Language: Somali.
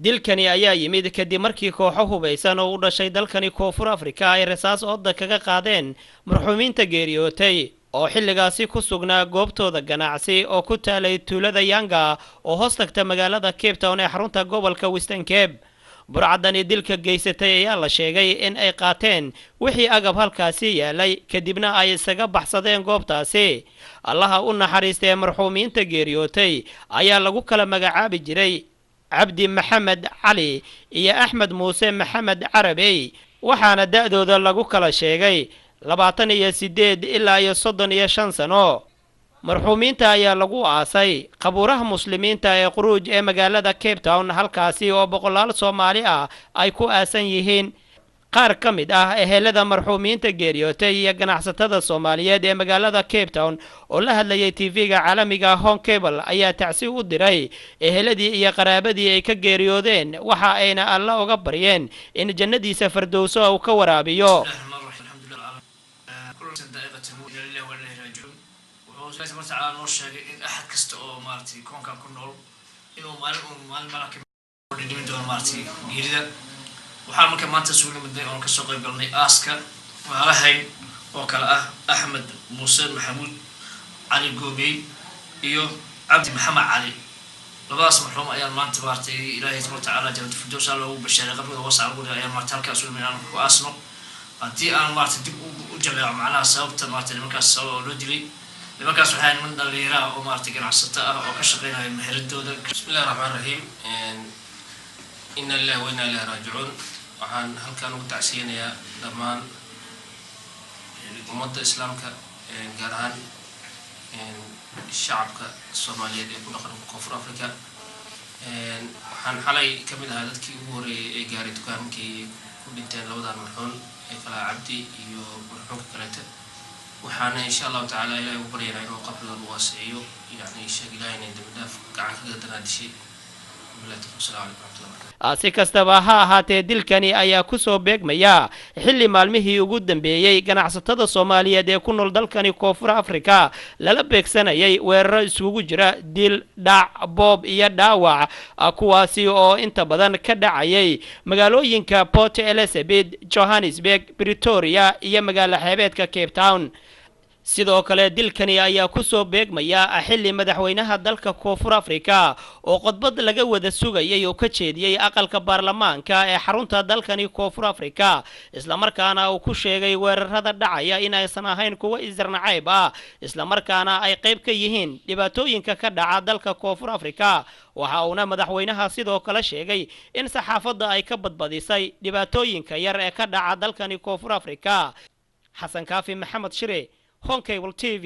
dilkani ayaa yimid kadib markii kooxo hubeysan oo u dhashay dalkani koonfur afrika ay rasaas ooda kaga qaadeen marxuumiinta geeriyootay oo xilligaasi ku sugnaa goobtooda ganacsi oo ku taalay tuulada Yanga oo hoos tagta magaalada Cape Town ee xarunta gobolka Western Cape. burcadani dilka geysatay ayaa la sheegay in ay qaateen wixii agab halkaasi yaalay kadibna ay isaga baxsadeen goobtaasi. allaha u naxariistay marxuumiinta geeriyootay ayaa lagu kala magacaabi jiray cabdi maxamed cali iyo axmed muuse maxamed carabey, waxaana da'dooda lagu kala sheegay 28 ilaa 35 sano. marxuumiinta ayaa lagu aasay qabuuraha muslimiinta ee quruuj ee magaalada Cape Town, halkaasi oo boqolaal Soomaali ah ay ku aasan yihiin. qaar ka mid ah ehelada marxuumiinta geeriyootay iyo ganacsatada Soomaaliyeed ee magaalada Cape Town oo la hadlayay TV-ga caalamiga Home Cable ayaa tacsi u diray eheladii iyo qaraabadii ay ka geeriyoodeen, waxa ayna alla uga baryeen in jannadiisa firdowso uu ka waraabiyo. لازم تعالى نوشة إن أحد كستو مارتي كون كان كنول إنه مال ملاك من دون مارتي جيدا وحال ممكن ما تسوي من دون أنا كسوق يقولني آسكا وعلى هاي وكلا أحمد موسى محمود علي الجوبي إيو عبد محمد علي لباس محروم أيام ما أنت مارتي إلهي تبارك تعالى جل في الدوس على وبشر قبل ووسع القول أيام ما ترك أسوي من أنا وأصله أنتي أنا مارتي دب وجمع معنا سبب مارتي المكان سوا لودري لمكان سبحان من اللي يراه ومارتي كان عصتها وكشغلنا المهردود. بسم الله الرحمن الرحيم. إن الله وإنا إليه راجعون. وحن هل كانوا تعسين يا دمان أمة الإسلام كجران الشعب الصومالي يكون آخر كفر أفريقيا. وحن حالي كمل هذا كي وري جاري تكام كي كلنتين لو دار مرحون كلا عبدي يو مرحون كلته. وحنا إن شاء الله تعالى إلى وبرينا إنه قبل الواسعيو يعني شيء إلهي ندمنا قاعد كذا هذا الشيء بالله السلام عليكم ورحمة الله وبركاته. si kastaba ha ahaatee dilkani ayaa ku soo beegmaya xilli maalmihii ugu dambeeyay ganacsatada Soomaaliyeed ee ku nool dalkani koonfur Afrika lala beegsanayay weeraro isugu jira dil, dhac, boob iyo dhaawac, kuwaasi oo inta badan ka dhacayay magaalooyinka Port Elizabeth, Johannesburg, Pretoria iyo magaalada xeebeedka Cape Town. sidoo kale dilkani ayaa ku soo beegmaya xilli madaxweynaha dalka koonfur Afrika oo qodbad laga wada sugayay oo ka jeediyay aqalka baarlamaanka ee xarunta dalkani koonfur Afrika, isla markaana uu ku sheegay weerarada dhacaya in aysan ahayn kuwa isirnacayb ah, isla markaana ay qayb ka yihiin dhibaatooyinka ka dhaca dalka koonfur Afrika. waxa uu madaxweynaha sidoo kale sheegay in saxaafadda ay ka badbadisay dhibaatooyinka yar ee ka dhaca dalkani koonfur Afrika. xasan kaafi maxamed shire, Home Cable TV.